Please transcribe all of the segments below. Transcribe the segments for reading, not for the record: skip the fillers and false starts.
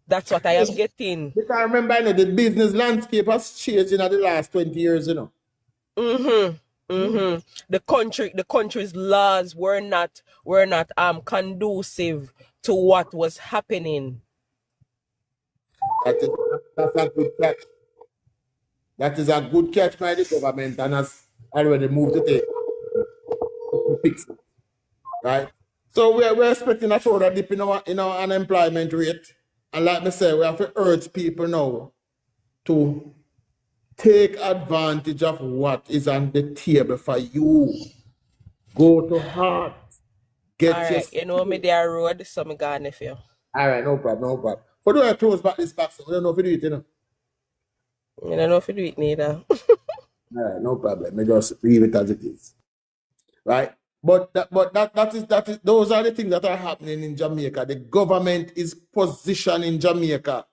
That's what I am getting. Because remember, you know, the business landscape has changed in the last 20 years, you know. The country's laws were not conducive to what was happening. That's a good catch. That is a good catch by the government and has already moved to fix it. Right? So we're expecting a further dip in our unemployment rate. And like I said, we have to urge people now to take advantage of what is on the table for you. Go to heart. Get All your right, you know me there road, so me gone if you. All right, no problem, no problem. How do I close back this box? I don't know if you do it, you know. I don't know if you do it neither. All right, no problem. I just leave it as it is. Right? That is those are the things that are happening in Jamaica. The government is positioning Jamaica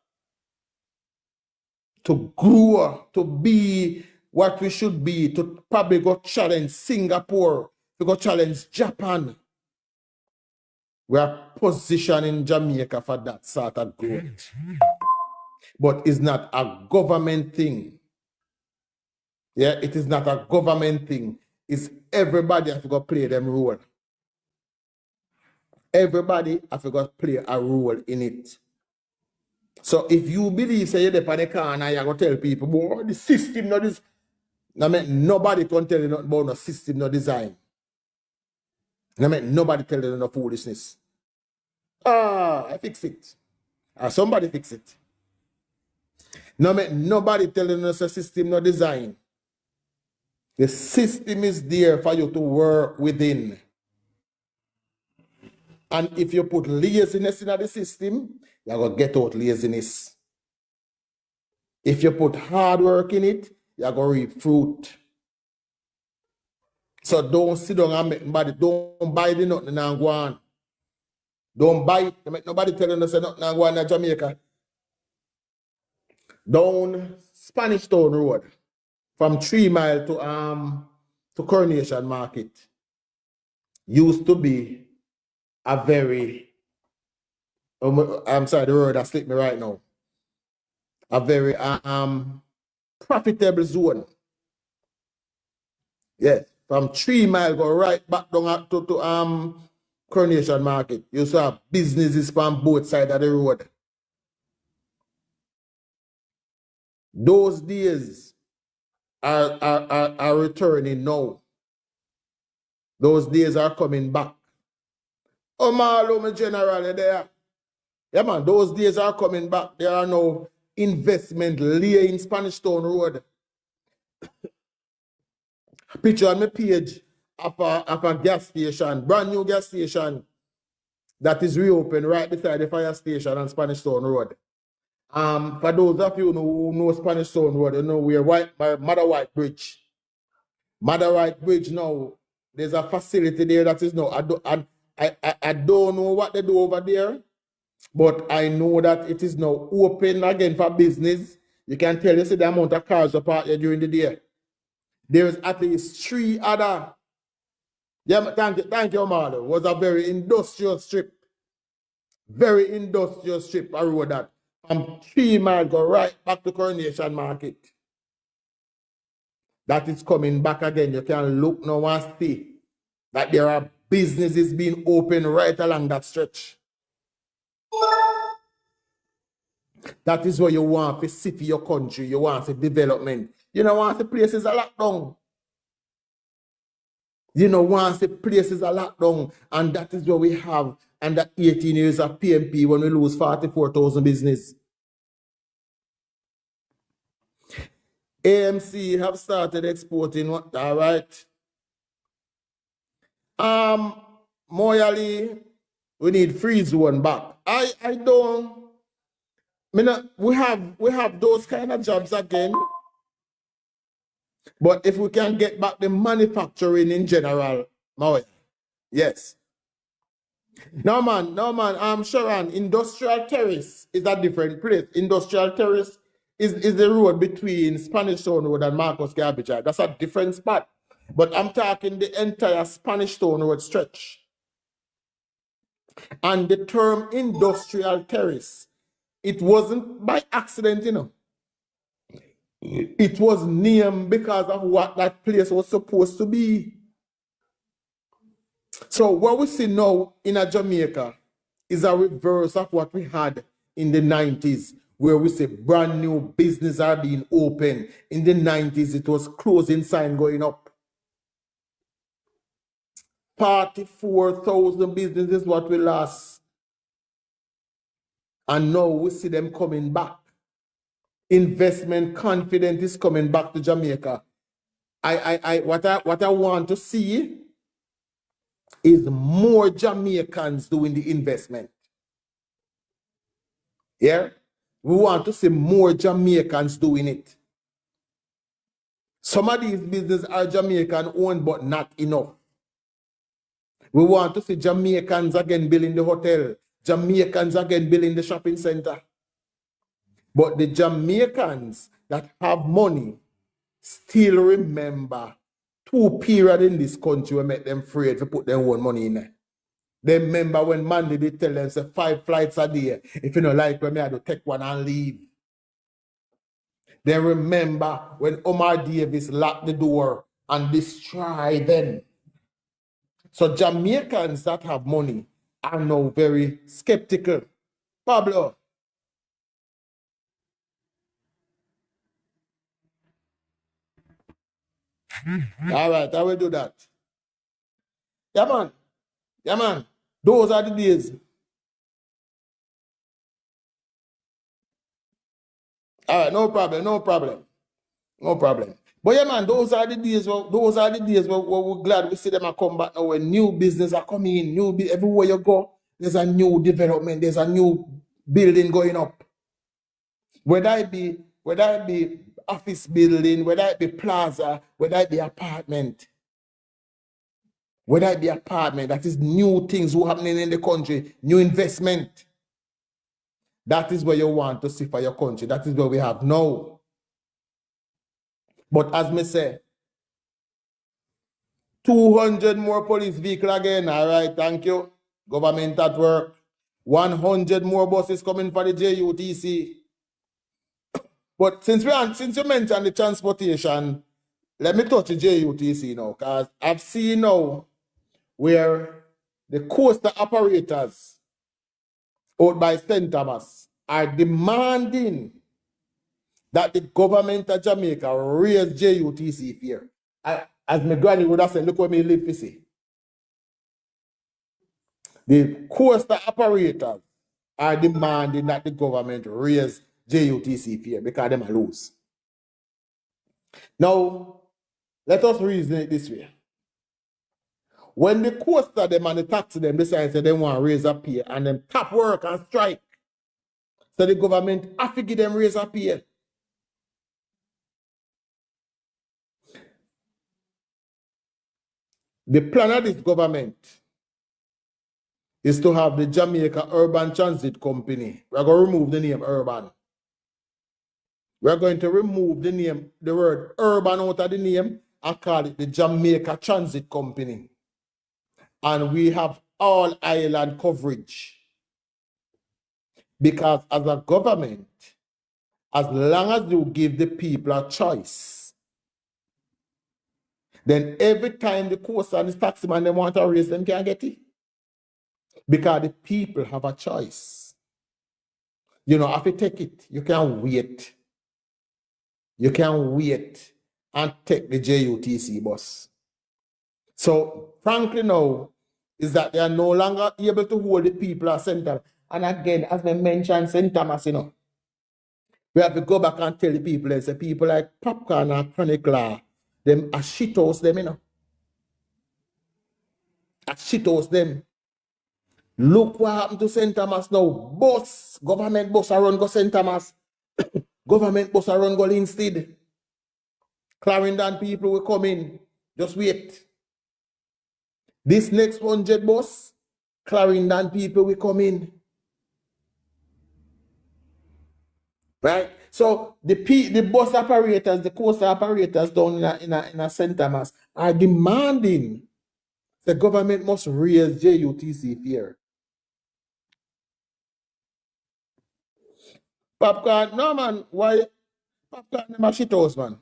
to grow, to be what we should be, to probably go challenge Singapore, to go challenge Japan. We are positioning Jamaica for that sort of growth. But it's not a government thing. Yeah, it is not a government thing. It's everybody have to go play them role. Everybody have to go play a role in it. So if you believe, say, you're there on the corner, you're going to tell people, boy, the system, not this. I mean, nobody can tell you nothing about no system, no design. I mean, nobody tell you no foolishness. I fix it. Somebody fix it. No, man, nobody tell you no system, no design. The system is there for you to work within. And if you put laziness in the system, you're going to get out laziness. If you put hard work in it, you're going to reap fruit. So don't sit down and make nobody, don't buy the nothing and go on. Don't buy it. Make nobody tell you nothing and go on in Jamaica. Down Spanish Town Road from 3 Mile to Coronation Market used to be a very, I'm sorry, the word that slipped me right now. A very profitable zone. Yes, from 3 Mile go right back down to Coronation Market. You saw businesses from both sides of the road. Those days are returning now. Those days are coming back. Oh, my general there. Yeah, man, those days are coming back. There are no investment lay in Spanish Town Road. Picture on my page of a gas station, brand new gas station that is reopened right beside the fire station on Spanish Town Road. For those of you who know Spanish Town Road, you know we're Mother White Bridge. Mother White Bridge now, there's a facility there that is now. I don't know what they do over there, but I know that it is now open again for business. You can tell you see the amount of cars up out there during the day. There's at least 3 other. Yeah, thank you, Marlo. It was a very industrial strip. Very industrial strip, I wrote that. From 3 Mile go right back to Coronation Market. That is coming back again. You can look now and see that there are businesses being opened right along that stretch. That is what you want to see for your country. You want the development. You don't want the places are locked down. You know, once the places are locked down, and that is what we have under 18 years of PMP when we lose 44,000 business. AMC have started exporting what, all right. Moyali, we need free zone back. I don't. We have those kind of jobs again. But if we can get back the manufacturing in general, yes. No man, Sharon, Industrial Terrace is a different place. Industrial Terrace is the road between Spanish Town Road and Marcus Garvey Drive. That's a different spot. But I'm talking the entire Spanish Town Road stretch. And the term Industrial Terrace it wasn't by accident, you know. It was named because of what that place was supposed to be. So what we see now in a Jamaica is a reverse of what we had in the 90s, where we say brand new business are being opened. In the 90s, it was closing sign going up. 44,000 businesses what we lost. And now we see them coming back. Investment confidence is coming back to Jamaica. What I want to see is more Jamaicans doing the investment. Yeah? We want to see more Jamaicans doing it. Some of these businesses are Jamaican owned, but not enough. We want to see Jamaicans again building the hotel, Jamaicans again building the shopping center. But the Jamaicans that have money still remember 2 periods in this country will make them afraid to put their own money in there. They remember when Mandy did tell them, say 5 flights a day. If you don't like when I do take one and leave. They remember when Omar Davis locked the door and destroyed them. So Jamaicans that have money are now very skeptical. Pablo. All right, I will do that. Yeah, man. Yeah, man. Those are the days. All right, no problem, no problem. No problem. But yeah, man, those are the days where we're glad we see them come back now when new business are coming in, everywhere you go, there's a new development, there's a new building going up. Whether it be office building, whether it be plaza, whether it be apartment. Whether it be apartment, that is new things who happening in the country, new investment. That is where you want to see for your country. That is where we have now. But as me say, 200 more police vehicles again. All right, thank you. Government at work. 100 more buses coming for the JUTC. But since you mentioned the transportation, let me touch the JUTC now, because I've seen now where the coastal operators out by St. Thomas are demanding that the government of Jamaica raise JUTC fare. As my granny would have said, look where me live, you see. The coastal operators are demanding that the government raise JUTC fare because them are lose. Now, let us reason it this way. When the coastal them and the taxi them decide they want to raise a pay and them top work and strike, so the government have to give them raise a pay. The plan of this government is to have the Jamaica Urban Transit Company. We're going to remove the name urban. We're going to remove the word urban out of the name and call it the Jamaica Transit Company. And we have all island coverage. Because as a government, as long as you give the people a choice, then every time the coastal and the taximan they want to raise them can get it. Because the people have a choice. You know, if you take it, you can wait. You can wait and take the JUTC bus. So, frankly now, is that they are no longer able to hold the people at St. Thomas. And again, as I mentioned, St. Thomas, you know, we have to go back and tell the people, and say people like Popcorn and Chronic Law, them a shithouse them, you know. A shithouse them. Look what happened to St. Thomas now. Bus, government bus are run go St. Thomas. Government bus are run go instead. Clarendon people will come in. Just wait. This next 100 bus, Clarendon people will come in. Right? So the bus operators, the coastal operators down in St. Thomas are demanding the government must raise JUTC fare. Popcorn, no man, why? Popcorn, them a shit house, man.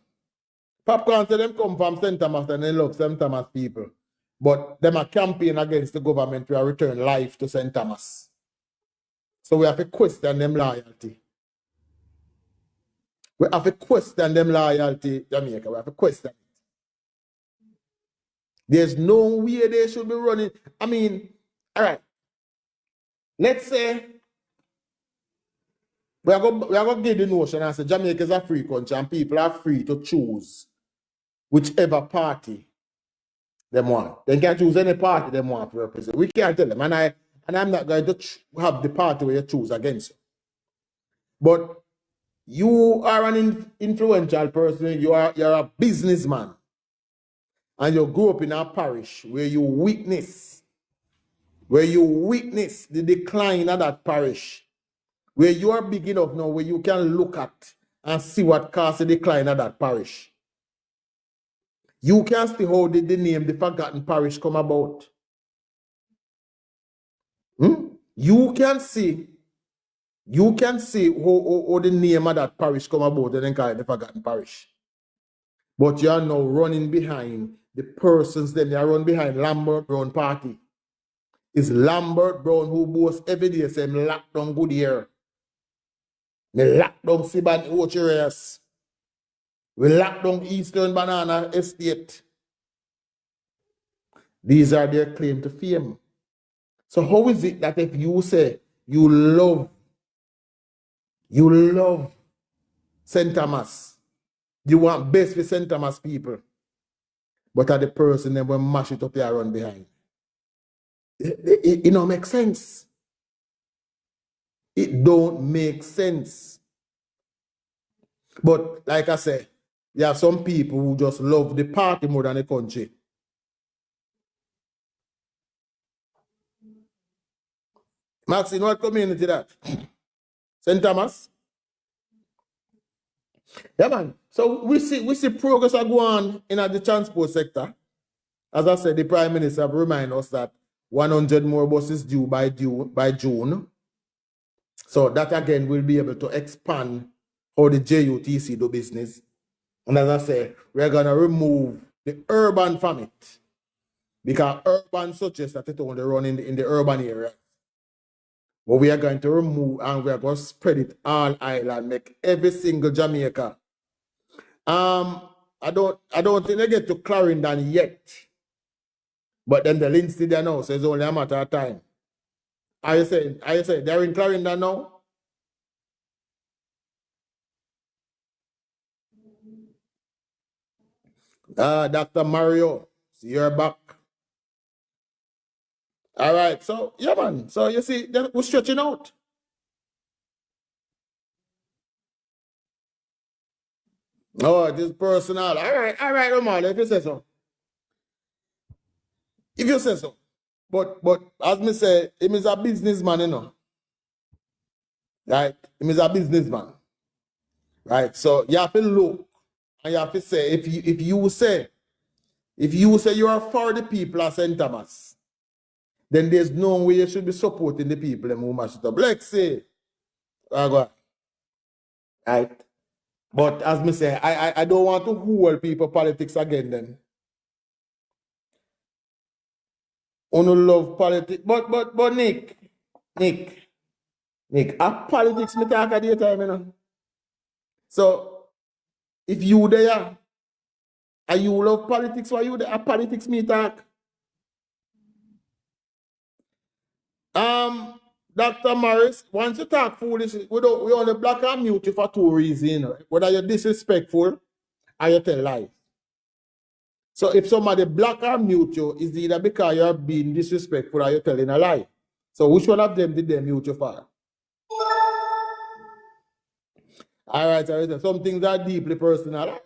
Popcorn say them come from St. Thomas and they love St. Thomas people. But them a campaign against the government to return life to St. Thomas. So we have to question them loyalty. We have to question them loyalty, Jamaica. We have to question it. There's no way they should be running. I mean, all right. Let's say we are going to give the notion and say Jamaica is a free country and people are free to choose whichever party they want. They can choose any party they want to represent. We can't tell them. And I'm not going to have the party where you choose against you. But you are an influential person. You're a businessman. And you grew up in a parish where you witness the decline of that parish, where you are big enough now where you can look at and see what caused the decline of that parish. You can see how the name the forgotten parish come about. You can see how the name of that parish come about and then call it the forgotten parish. But you are now running behind the persons, then you are running behind Lambert Brown party. It's Lambert Brown who boasts every day say lock down Goodyear. Me lock down Siban Ochereas. We lock down Eastern Banana Estate. These are their claim to fame. So how is it that if you say you love St. Thomas, you want best for St. Thomas people, but are the person that will mash it up here run behind? It don't make sense. It don't make sense. But like I said, you have some people who just love the party more than the country. Maxine, what community that? St. Thomas? Yeah, man. So we see progress go on in the transport sector. As I said, the Prime Minister have reminded us that 100 more buses due by June. So that again will be able to expand how the JUTC do business. And as I said, we're gonna remove the urban from it. Because urban suggests that it only run in the urban area. But we are going to remove and we are going to spread it all island, make every single Jamaica. I don't think they get to Clarendon yet. But then the Lindsay there now, so it's only a matter of time. Are you saying they're in Clarendon now? Dr. Mario, so you're back. All right, so yeah, man. So you see, we're stretching out. Oh, this personal. All right, Omar, if you say so. If you say so. But as me say, him is a businessman, you know. Right? Him is a businessman. Right? So you have to look and you have to say, if you say you are for the people of St. Thomas, then there's no way you should be supporting the people who mash it up. Let's say, right? But as me say, I don't want to hold people politics again then. Only love politics. But Nick, a politics me talk at the time, you know. So if you there, and you love politics, why you there? A politics me talk. Dr. Morris, once you talk foolish, we only block and mute you for two reasons, you know. Whether you're disrespectful or you tell lies. So if somebody block or mute you, it's either because you're being disrespectful or you're telling a lie. So which one of them did they mute you for? All right, some things are deeply personal. All right.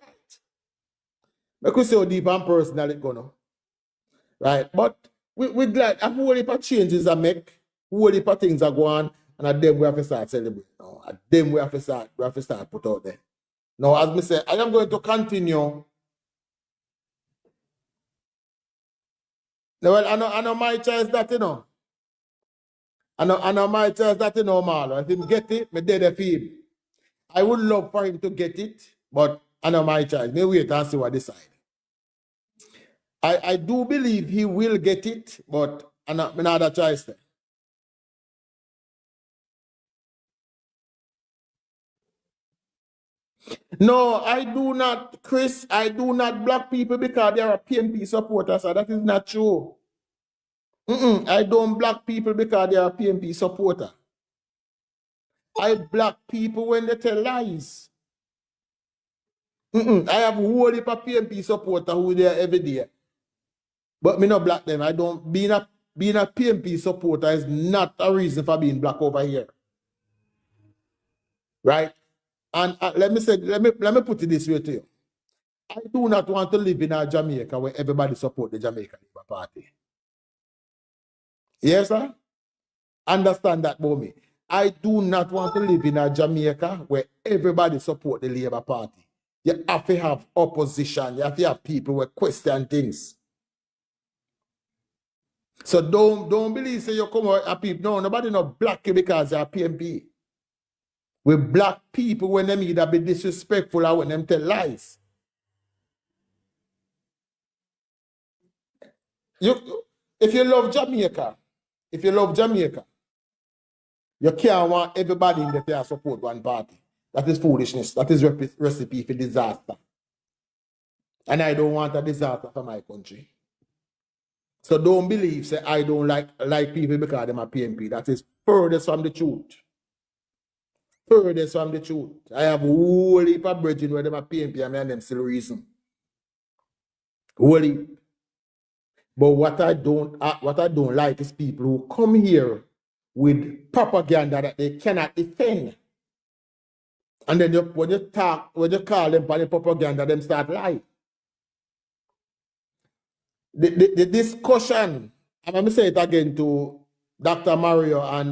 Because so deep and personal it gonna. Right? But we're glad a whole heap of changes are make, whole heap of things are going, and at them we have to start celebrating. No, at them we have to start put out there. Now, as me say, I am going to continue. Well, I know my choice that, you know. I know my choice that, you know, Marlon. If him get it, me dead a feed. I would love for him to get it, but I know my choice. Maybe wait and see what decide. I do believe he will get it, but I not another choice there. No, I do not, Chris. I do not block people because they are a PNP supporter, so that is not true. I don't block people because they are a PNP supporter. I block people when they tell lies. I have a whole heap of PNP supporter who there every day. But me not block them. I don't being a PNP supporter is not a reason for being black over here. Right? And let me put it this way to you. I do not want to live in a Jamaica where everybody support the Jamaica Labour Party. Yes, sir? Understand that, Bomi. I do not want to live in a Jamaica where everybody support the Labour Party. You have to have opposition. You have to have people who question things. So don't believe say you come out and people. No, nobody not black you because you're a PMP. We black people when them either be disrespectful or when them tell lies. If you love Jamaica, you can't want everybody in the to support one party. That is foolishness. That is recipe for disaster. And I don't want a disaster for my country. So don't believe, say, I don't like people because they're a PNP. That is furthest from the truth. Furthest from the truth. I have a whole heap of brethren where they're a PNP and them still reason. Whole heap. But what I don't like is people who come here with propaganda that they cannot defend. And then when you call them for the propaganda, them start lying. The discussion, and let me say it again to Dr. Mario and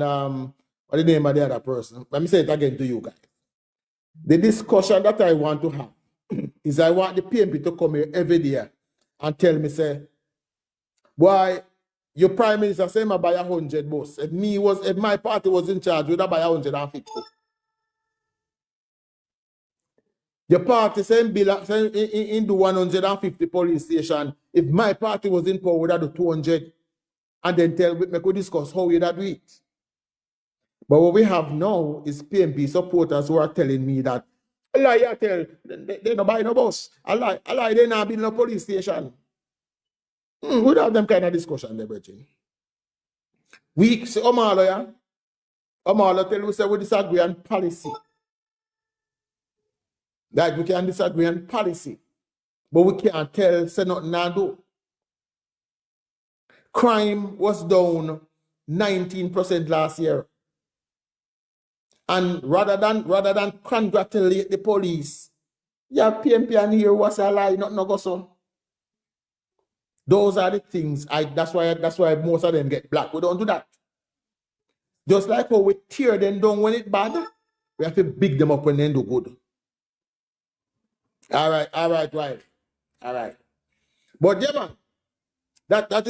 what the name of the other person. Let me say it again to you guys. The discussion that I want to have is I want the PMP to come here every day and tell me, say, why your prime minister say I buy 100 bus. If my party was in charge, would I buy 150? Your party saying in the 150 police station. If my party was in power, would I do 200? And then we could discuss how we do it. But what we have now is PMP supporters who are telling me that a lie you tell, they don't buy no bus. A lie they not build no police station. We don't have them kind of discussion there, Bridget. We say, Omalo tell you say we disagree on policy. That we can disagree on policy. But we can't tell, say nothing now do. Crime was down 19% last year. And rather than congratulate the police, yeah, PMP and here was a lie, not no go so. Those are the things. That's why most of them get black. We don't do that. Just like how we tear them down when it's bad, we have to big them up when they do good. All right. All right. But yeah, man, that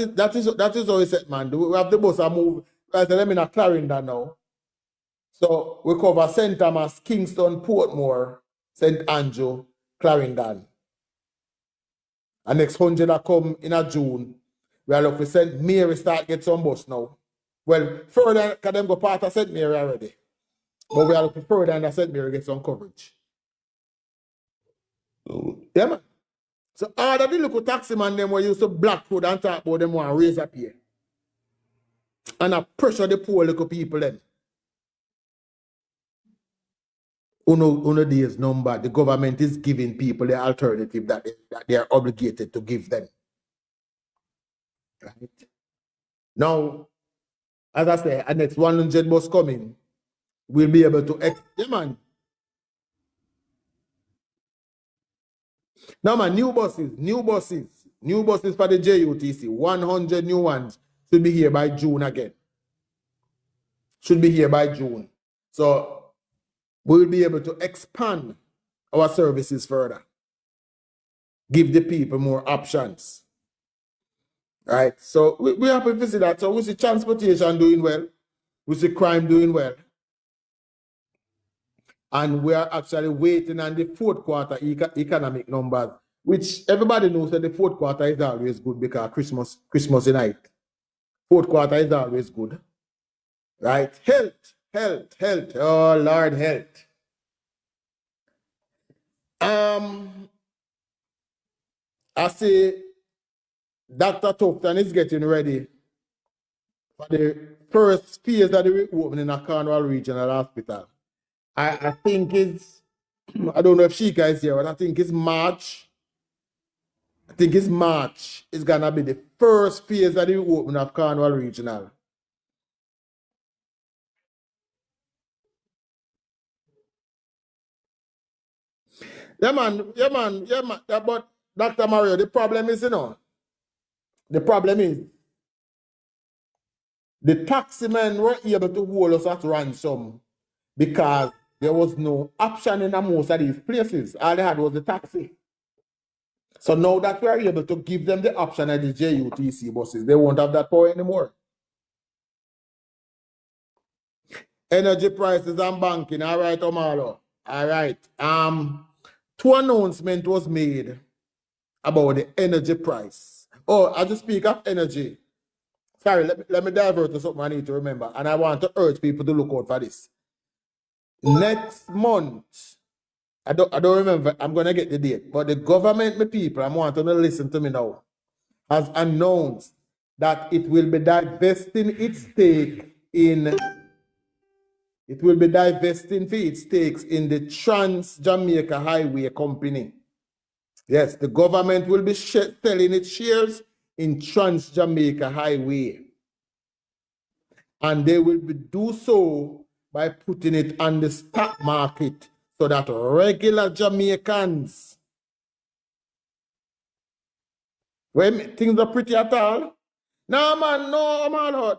is how we said, man. We have the bus a move. I said, let me not Clarendon now. So we cover St. Thomas, Kingston, Portmore, St. Andrew, Clarendon. And next 100 that come in a June. We are looking for St. Mary start get some bus now. Well, further, because them go part of St. Mary already. But we are looking further and St. Mary get some coverage. Yeah, man. So all of the little taxi man them were used to black food and talk about them want to raise up here. And I pressure the poor little people then. Uno days number, the government is giving people the alternative that they are obligated to give them. Right? Now, as I say, and next 100 bus coming, we'll be able to yeah, man. Now, man, new buses for the JUTC, 100 new ones should be here by June again. Should be here by June. So we'll be able to expand our services further. Give the people more options. Right? So we have to see that. So we see transportation doing well. We see crime doing well. And we are actually waiting on the fourth quarter economic numbers, which everybody knows that the fourth quarter is always good because Christmas night. Fourth quarter is always good. Right? Health. Oh, Lord, health. I see Dr. Tufton is getting ready for the first phase of the reopening of Cornwall Regional Hospital. I think it's, I don't know if Sheikah is here, but I think it's March. It's going to be the first phase of the reopening of Cornwall Regional. Yeah, man. Yeah, but Dr. Mario, the problem is, the taxi men were able to hold us at ransom because there was no option in most of these places. All they had was the taxi. So now that we are able to give them the option at the JUTC buses, they won't have that power anymore. Energy prices and banking. All right, Omaro. All right. Two announcements was made about the energy price. Oh, as you speak of energy, sorry, let me divert to something I need to remember. And I want to urge people to look out for this. Next month, I don't remember, I'm going to get the date, but the government, my people, I want them to listen to me now, has announced that it will be divesting its stake in, stakes in the Trans-Jamaica Highway Company. Yes, the government will be selling its shares in Trans-Jamaica Highway. And they will do so by putting it on the stock market so that regular Jamaicans, when things are pretty at all, no, man,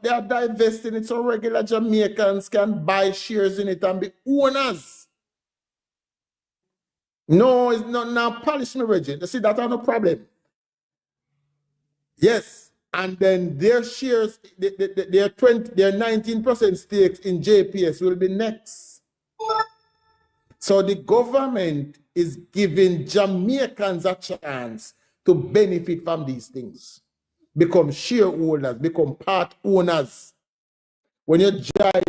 they are divesting it so regular Jamaicans can buy shares in it and be owners. No, it's not now polish me, Reggie. You see, that's no problem. Yes, and then their shares, their 19% stakes in JPS will be next. So the government is giving Jamaicans a chance to benefit from these things, become shareholders, become part owners. When you drive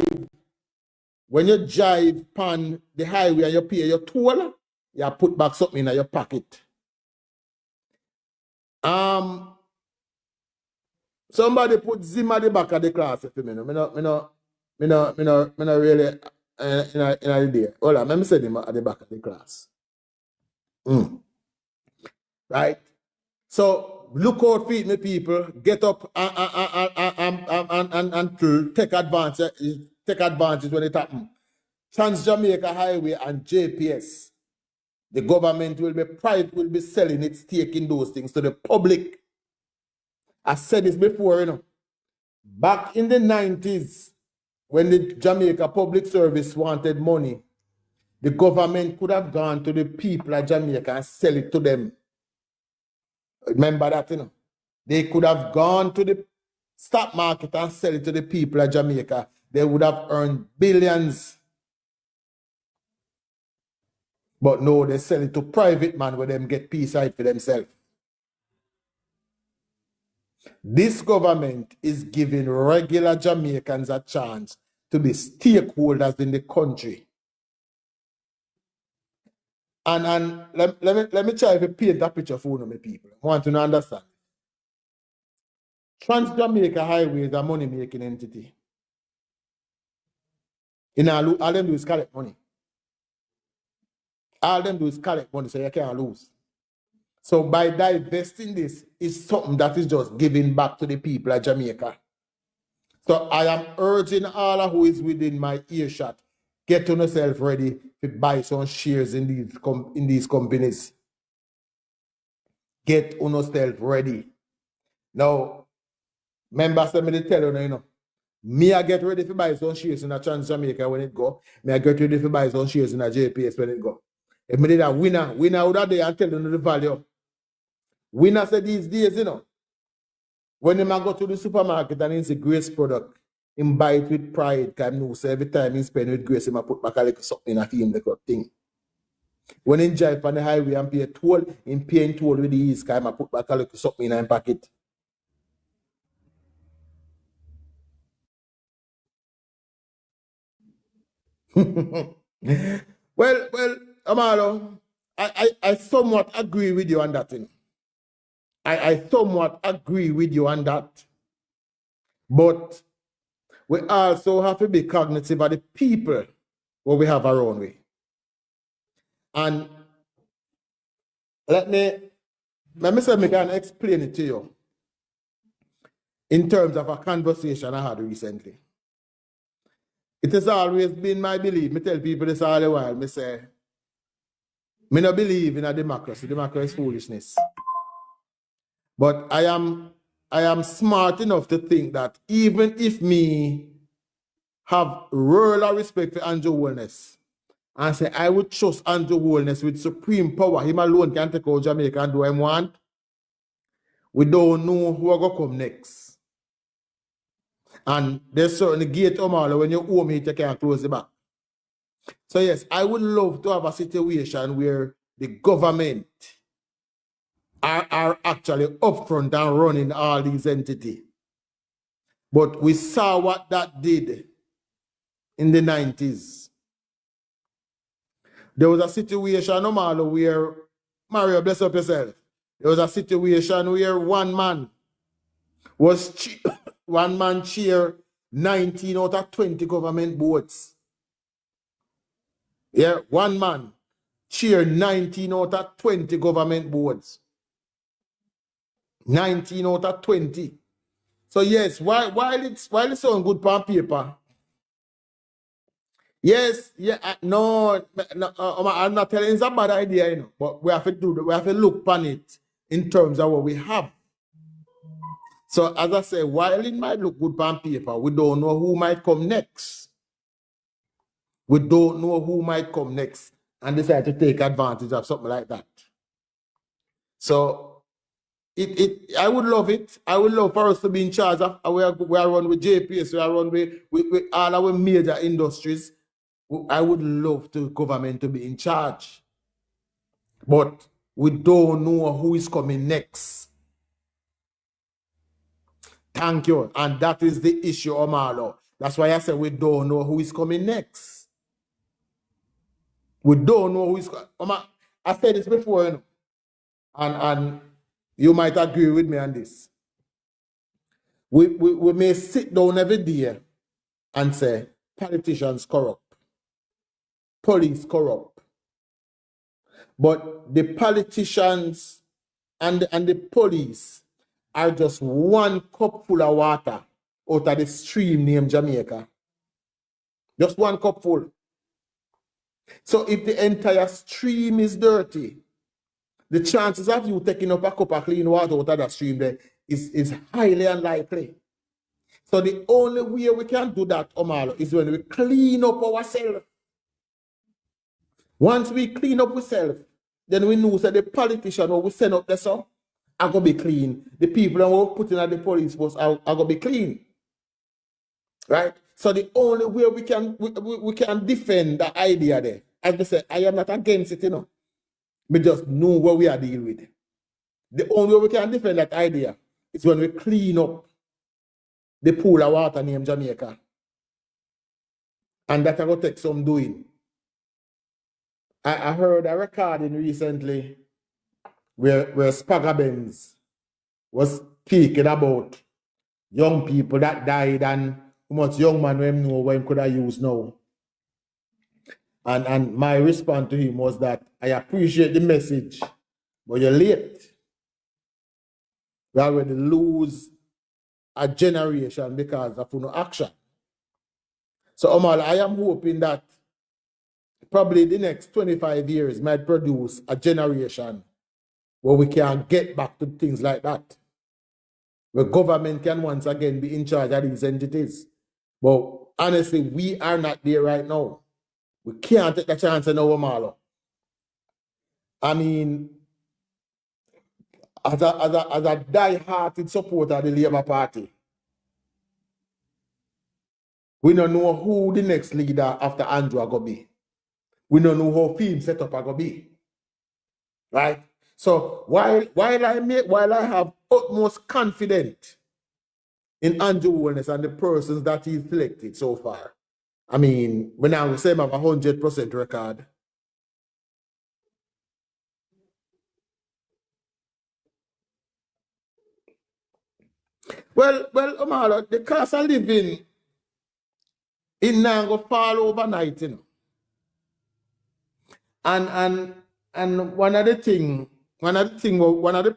on the highway and you pay your toll, you put back something in your pocket. Somebody put Zim at the back of the class for me. Me no really in a day. Hold on, let me say him at the back of the class. Right? So look out for it, my people. Get up and take advantage when it happens. Trans-Jamaica Highway and JPS. The government will be selling its stake in those things to the public. I said this before, Back in the 90s, when the Jamaica Public Service wanted money, the government could have gone to the people of Jamaica and sell it to them. Remember that, They could have gone to the stock market and sell it to the people of Jamaica. They would have earned billions. But no, they sell it to private man where them get peace out for themselves. This government is giving regular Jamaicans a chance to be stakeholders in the country. And let me try to paint that picture for my people. I want to understand. Trans-Jamaica Highway is a money-making entity. All them do is collect money. All them do is collect money, so you can't lose. So by divesting this, is something that is just giving back to the people of Jamaica. So I am urging all who is within my earshot, get on yourself ready to buy some shares in these companies. Get on yourself ready. Now, members, let me tell you, me I get ready to buy some shares in a Trans-Jamaica when it go. Me I get ready to buy some shares in a JPS when it go. If me did a winner would have there and tell you the value. Winner said these days, when they go to the supermarket and it's a great product, him buy it with pride, because I know so every time he spend with Grace, him put back a little something in a film, the thing. When he drive on the highway and pay toll, him paying toll with the ease, because I put back a little something in his pocket. well, Amalo, I somewhat agree with you on that thing. I somewhat agree with you on that. But we also have to be cognitive of the people what we have around we. And let me say me can explain it to you in terms of a conversation I had recently. It has always been my belief. Me tell people this all the while. Me say, me no believe in a democracy. Democracy is foolishness. But I am smart enough to think that even if me have real respect for Andrew Holness, and say I would trust Andrew Holness with supreme power, him alone can take out Jamaica and do what he want, we don't know who are going to come next. And there's certainly gate when you owe me, you can't close the back. So yes, I would love to have a situation where the government are actually upfront and running all these entities. But we saw what that did in the 90s. There was a situation, where, Mario, bless up yourself. There was a situation where one man chair 19 out of 20 government boards. Yeah, one man chair 19 out of 20 government boards. 19 out of 20. So yes, while it sounds good on paper, yes, yeah, no, I'm not telling it's a bad idea, but we have to look upon it in terms of what we have. So as I say, while it might look good on paper, we don't know who might come next. We don't know who might come next and decide to take advantage of something like that. So I would love it. I would love for us to be in charge of. We are run with JPS. We are run with all our major industries. I would love the government to be in charge, but we don't know who is coming next. Thank you. And that is the issue, Omalo. That's why I said we don't know who is coming next. We don't know who is coming. I said this before, and you might agree with me on this. We may sit down every day and say, politicians corrupt, police corrupt. But the politicians and the police are just one cup full of water out of the stream named Jamaica. Just one cup full. So if the entire stream is dirty, the chances of you taking up a cup of clean water out of that stream there is highly unlikely. So the only way we can do that, Omalo, is when we clean up ourselves. Once we clean up ourselves, then we know that the politician who we send up there, so are going to be clean. The people who we put in at the police force are going to be clean. Right? So the only way we can defend the idea there, as I said, I am not against it, We just know what we are dealing with. The only way we can defend that idea is when we clean up the pool of water named Jamaica. And that will take some doing. I heard a recording recently where Spagga Benz was speaking about young people that died and how much young man we know what he could have used now. And my response to him was that I appreciate the message, but you're late. We already lose a generation because of no action. So Omal, I am hoping that probably the next 25 years might produce a generation where we can get back to things like that. Where government can once again be in charge of these entities. But honestly, we are not there right now. We can't take the chance in our Marlo. I mean, as a die-hearted supporter of the Labour Party, We don't know who the next leader after Andrew are going to be. We don't know how film setup are going to be. Right? So while I have utmost confidence in Andrew Wellness and the persons that he's selected so far, I mean, when I say I have 100% record. Well, Omar, the cost of living in now go fall overnight, you know. And one of the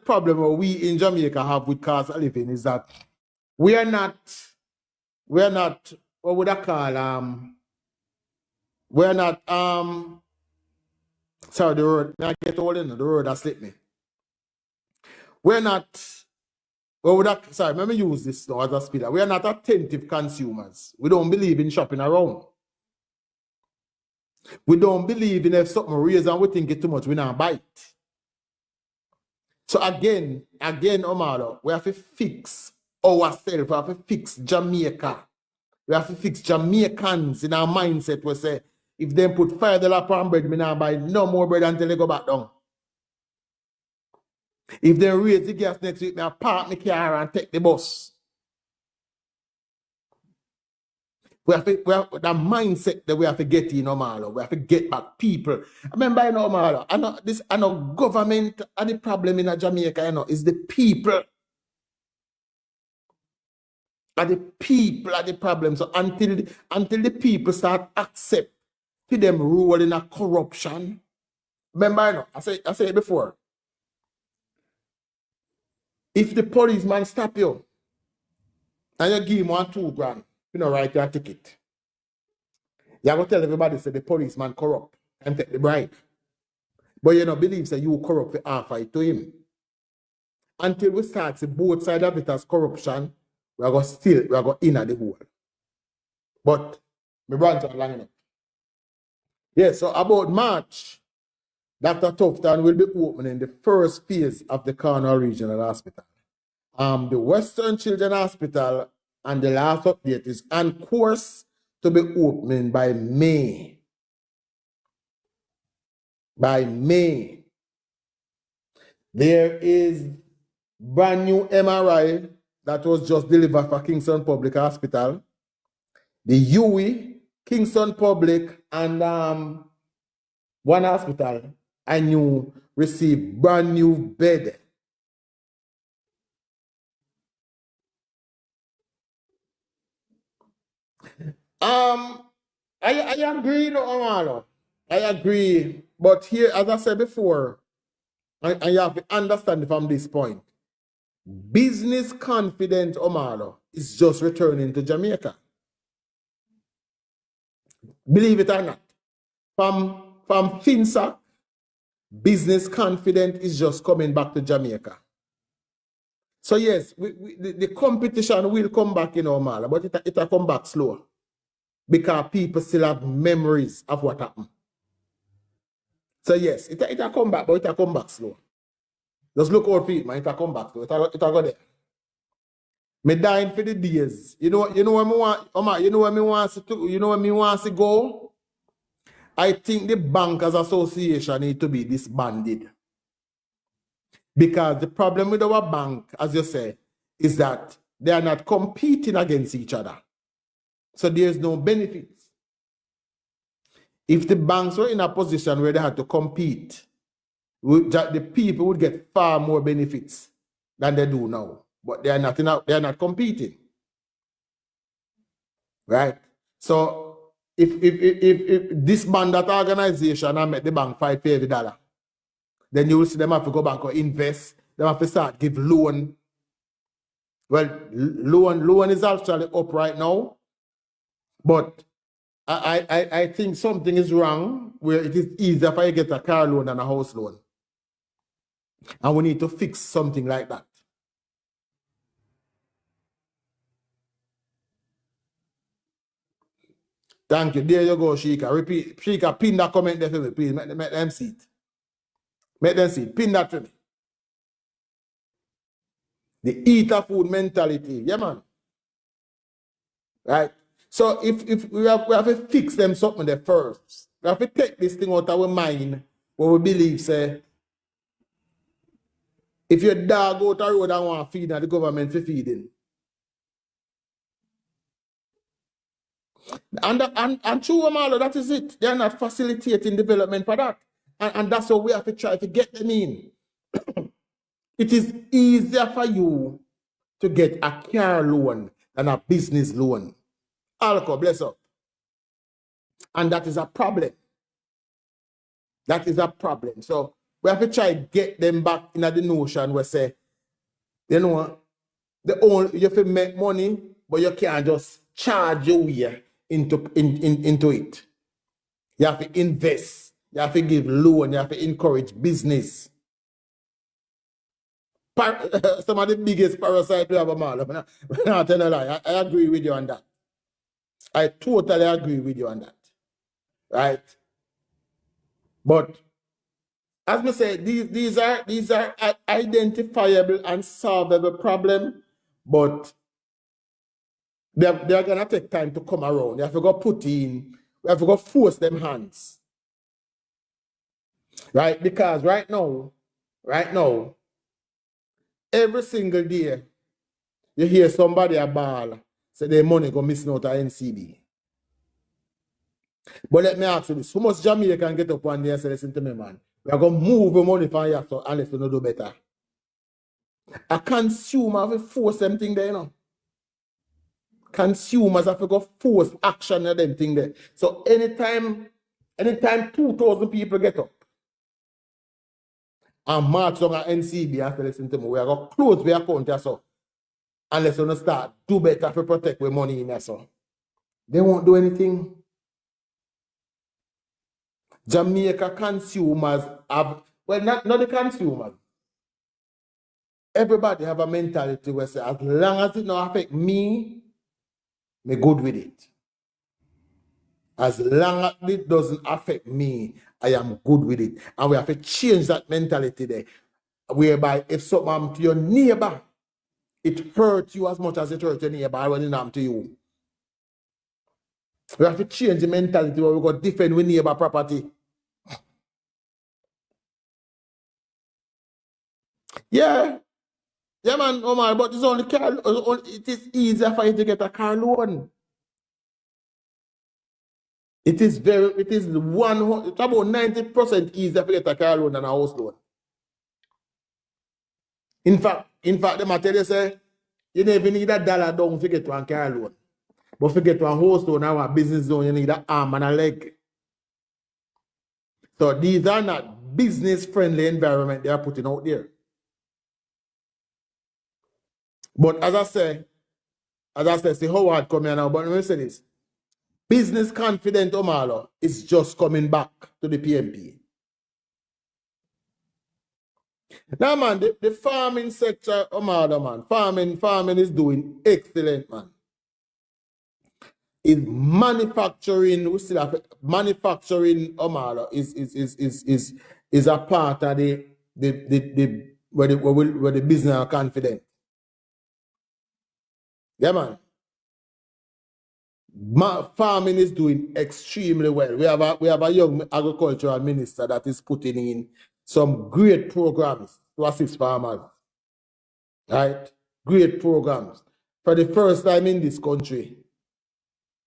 problem we in Jamaica have with cost of living is that we are not what would I call we're not sorry, the road I get all in the road that slipped me. We're not what would I sorry, let me use this now as a speeder. We are not attentive consumers. We don't believe in shopping around. We don't believe in if something raise and we think it too much, we not buy it. So again, Omar, we have to fix ourselves. We have to fix Jamaica. We have to fix Jamaicans in our mindset. We say, if they put $5 per bread, me not buy no more bread until they go back down. If they raise the gas next week, me park my car and take the bus. We have that mindset that we have to get in, Omar. We have to get back people. I remember, you know, Omar, I know government and the problem in Jamaica, you know, is the people. And the people are the problem. So until the people start accept to them rule in a corruption. Remember, you know, I said it before. If the policeman stop you and you give him $1-2 grand, you know, write your ticket. You have to tell everybody say the policeman corrupt and take the bribe. But you don't believe that you corrupt the offer it to him. Until we start to both sides of it as corruption, we are going in at the hole. But me branch on long enough. Yes, so about March, Dr. Tufton will be opening the first phase of the Cornwall Regional Hospital. The Western Children's Hospital, and the last update is on course to be opening by May. By May. There is brand new MRI that was just delivered for Kingston Public Hospital. The UE, Kingston Public, and one hospital, I knew received brand new bed. I agree, no, Amalo. I agree. But here, as I said before, and you have to understand from this point, business confidence, Omalo, is just returning to Jamaica. Believe it or not. From FinSac, business confidence is just coming back to Jamaica. So yes, the competition will come back in Omala, but it'll come back slow. Because people still have memories of what happened. So yes, it'll come back, but it'll come back slow. Just look out for it, man. It'll come back slow. It'll go there. Me dying for the days. You know where me want, you know where me wants to go? I think the Bankers Association need to be disbanded. Because the problem with our bank, as you say, is that they are not competing against each other. So there's no benefits. If the banks were in a position where they had to compete, the people would get far more benefits than they do now. But they are not competing. Right? So if disband that organization and make the bank fight for every dollar, then you will see them have to go back or invest. They have to start give loan. Well, loan is actually up right now. But I think something is wrong where it is easier for you to get a car loan than a house loan. And we need to fix something like that. Thank you. There you go, Sheikah. Repeat. Sheikah, pin that comment there for me, please. Make them see it. Make them see it. Pin that for me. The eater food mentality. Yeah, man. Right? So if we have to fix them something there first. We have to take this thing out of our mind what we believe say if your dog out the road and want to feed and the government for feeding. And true Amalo, that is it. They are not facilitating development for that. And that's what we have to try to get them in. It is easier for you to get a car loan than a business loan. Alcohol, bless up. And that is a problem. That is a problem. So we have to try to get them back in the notion where say, you know, you have to make money, but you can't just charge your way into it. You have to invest. You have to give loan. You have to encourage business. Some of the biggest parasites we have a man. I tell a lie. I agree with you on that. I totally agree with you on that. Right? But as I say, these are identifiable and solvable problems, but they're gonna take time to come around. You have to go put in, we have to go force them hands. Right? Because right now, every single day, you hear somebody a ball, say their money go missing out of NCB. But let me ask you this, how much Jamaica can get up one day and say, listen to me, man, we are going to move the money from here so unless we don't do better. A consumer have to force them thing there, you know. Consumers have to go force action on them thing there. So anytime 2,000 people get up and march on NCB and say, listen to me, we are going to close the account here, so unless we don't start do better to protect the money in there, so they won't do anything. Jamaica consumers have, well, not the consumers. Everybody have a mentality where say, as long as it don't affect me good with it. As long as it doesn't affect me, I am good with it. And we have to change that mentality there. Whereby if something happens to your neighbor, it hurts you as much as it hurts your neighbor when it happens to you. We have to change the mentality where we go defend with neighbor property. Yeah. Yeah, man, Omar, but it's only car, it is easier for you to get a car loan. It's about 90% easier to get a car loan than a house loan. In fact, the material say you don't even need $1 down to get one car loan. But to get one house loan or a business loan, you need an arm and a leg. So these are not business-friendly environment they are putting out there. But as I say, see Howard come here now, but let me say this. Business confident Omalo is just coming back to the PMP. Now, man, the farming sector, Omalo, man, farming is doing excellent, man. Is manufacturing, we still have manufacturing, Omalo, is a part of where the business are confident. Yeah, man. Farming is doing extremely well. We have a young agricultural minister that is putting in some great programs to assist farmers. Right? Great programs. For the first time in this country,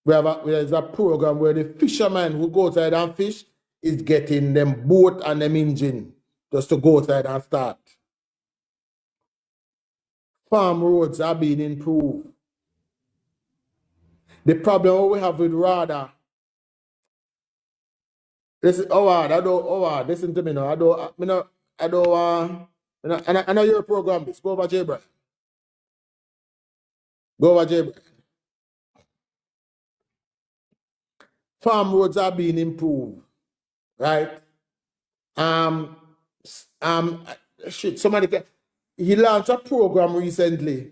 there's a program where the fisherman who goes outside and fish is getting them boat and them engine just to go outside and start. Farm roads are being improved. The problem we have with RADA, listen, listen to me now. I know your program this. Go over J. Farm roads are being improved, right? He launched a program recently.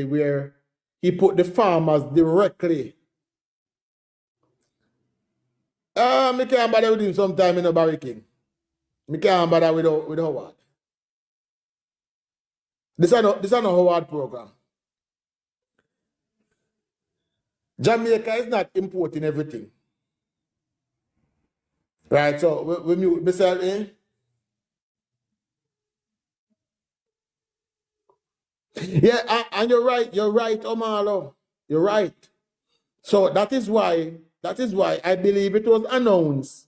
Where he put the farmers directly. Me can't bother with him sometime in the barricade. Me can't bother with Howard. This is not Howard program. Jamaica is not importing everything. Right, so when you Mr. A, yeah, and you're right, Omalo. You're right. So that is why I believe it was announced.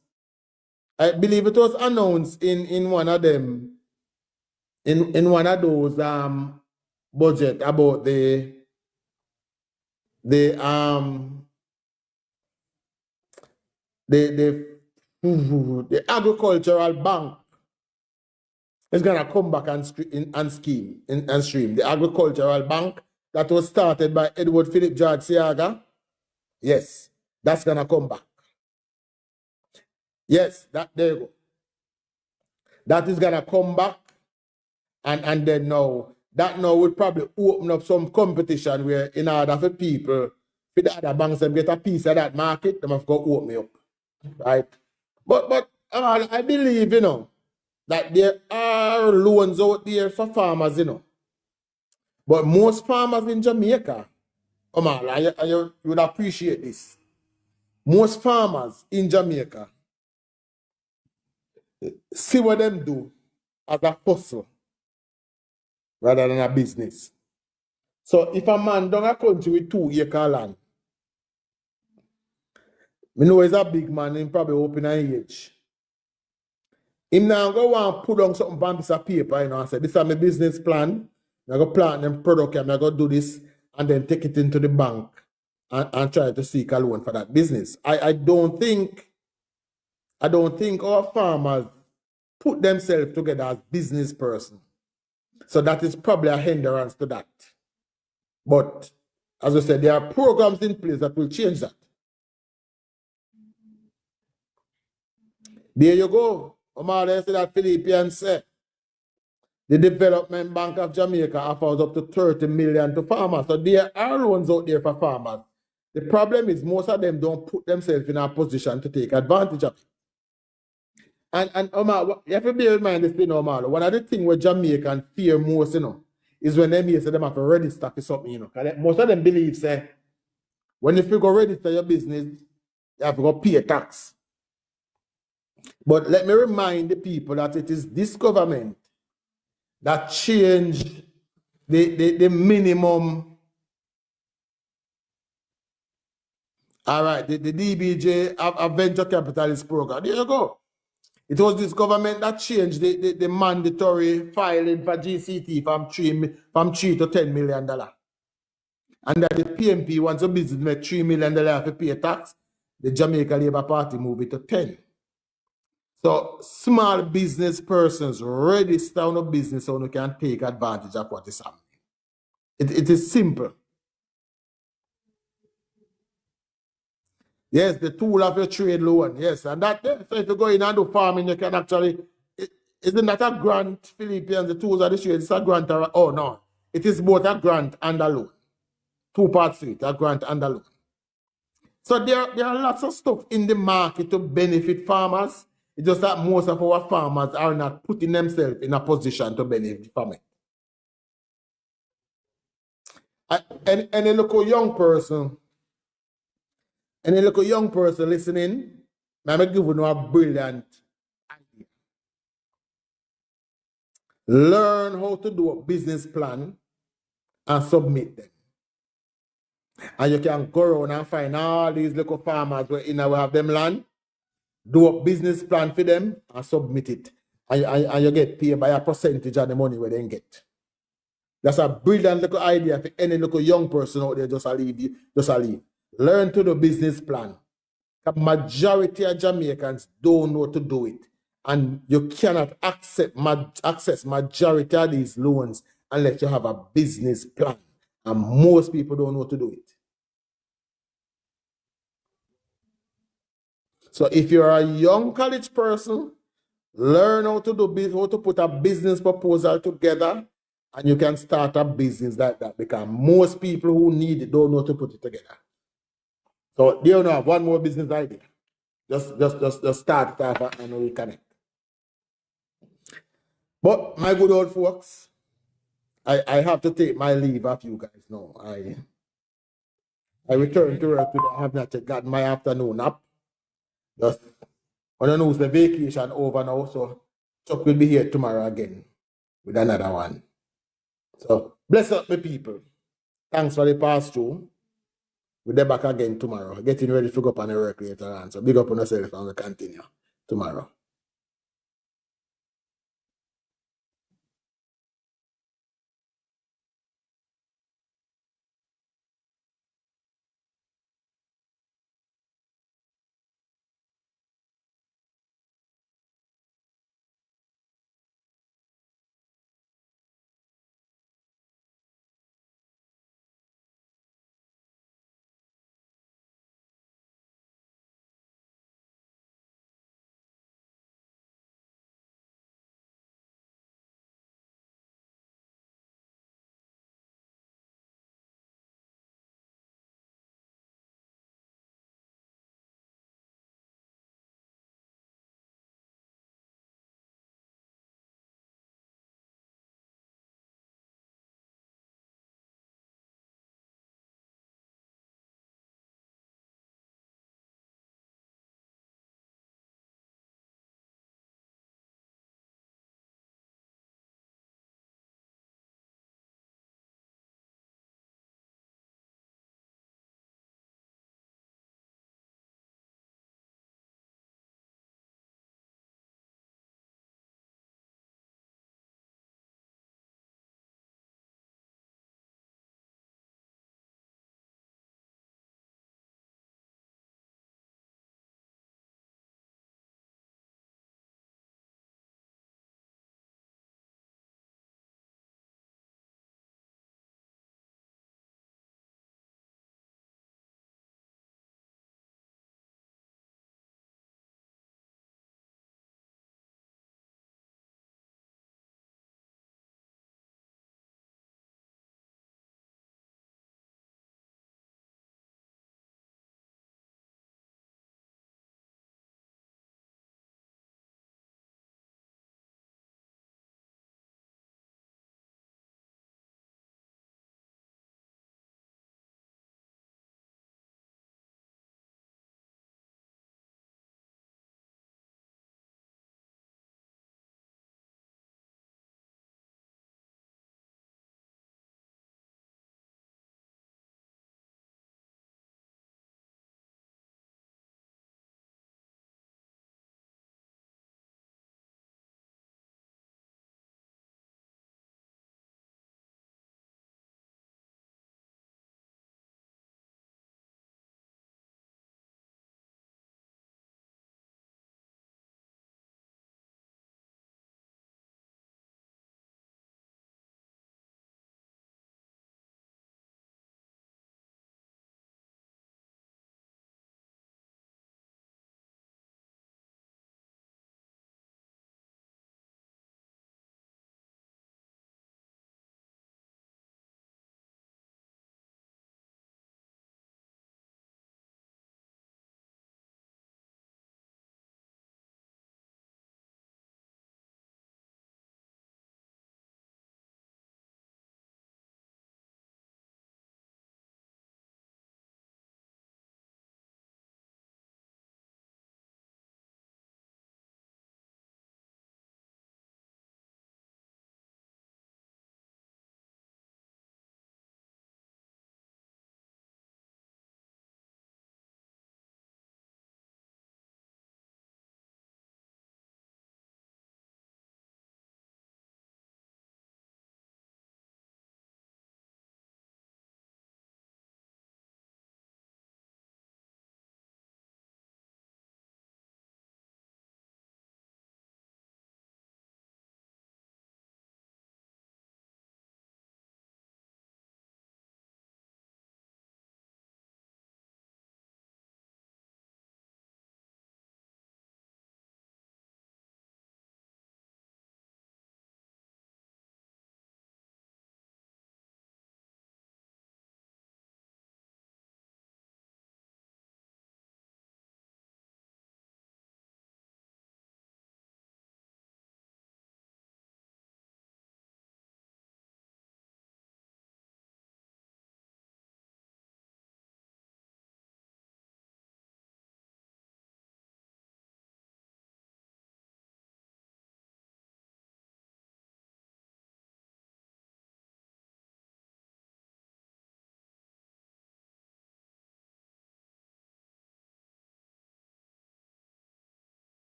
I believe it was announced in one of them, in one of those budget about the the the agricultural bank is gonna come back and stream. The agricultural bank that was started by Edward Philip George Siaga, yes, that's gonna come back. Yes, there you go. That is gonna come back, and then that would probably open up some competition where in order for people, for the other banks them get a piece of that market, them have got to open up. Right? But I believe, that there are loans out there for farmers, But most farmers in Jamaica, you would appreciate this. Most farmers in Jamaica see what them do as a hustle rather than a business. So if a man down a country with 2 acre land, me know he's a big man, him probably open an age. Him now go want put on something on a piece of paper, and say, this is my business plan. I go plant them product and I go do this and then take it into the bank and try to seek a loan for that business. I don't think our farmers put themselves together as business person. So that is probably a hindrance to that. But as I said, there are programs in place that will change that. There you go. Omar, they say that Philippians say the Development Bank of Jamaica offers up to 30 million to farmers. So there are loans out there for farmers. The problem is most of them don't put themselves in a position to take advantage of it. And Omar, you have to bear in mind this thing, Omar. One of the things where Jamaican fear most, is when them say them have to register for something, Most of them believe, say, when you go register your business, you have to go pay a tax. But let me remind the people that it is this government that changed the minimum. All right, the DBJ a venture capitalist program. There you go. It was this government that changed the mandatory filing for GCT from $3 to $10 million. And that the PMP, once a business make $3 million to pay tax, the Jamaica Labour Party move it to 10. So small business persons register on a business so you can take advantage of what is happening. It is simple. Yes, the tool of your trade loan. Yes, and that, so if you go in and do farming, you can actually, isn't that a grant, Philippians, the tools of the trade, it's a grant, oh no, it is both a grant and a loan. 2 parts to it, a grant and a loan. So there are lots of stuff in the market to benefit farmers. It's just that most of our farmers are not putting themselves in a position to benefit from it. Any local young person listening, I'm going to give you a brilliant idea. Learn how to do a business plan and submit them. And you can go around and find all these local farmers where have them land, do a business plan for them and submit it. And you get paid by a percentage of the money where they get. That's a brilliant little idea for any little young person out there just a leave. Learn to do business plan. The majority of Jamaicans don't know to do it. And you cannot access majority of these loans unless you have a business plan. And most people don't know to do it. So if you're a young college person, learn how to put a business proposal together, and you can start a business like that, because most people who need it don't know to put it together. So do you know one more business idea? Just start it off and reconnect. But my good old folks, I have to take my leave of you guys now. I returned to work today. I have not yet got my afternoon nap. Just I don't know, it's the vacation over now, so Chuck will be here tomorrow again with another one. So bless up my people. Thanks for the pass through. We'll be back again tomorrow. Getting ready to go up on the work later on. So big up on yourself and we'll continue tomorrow.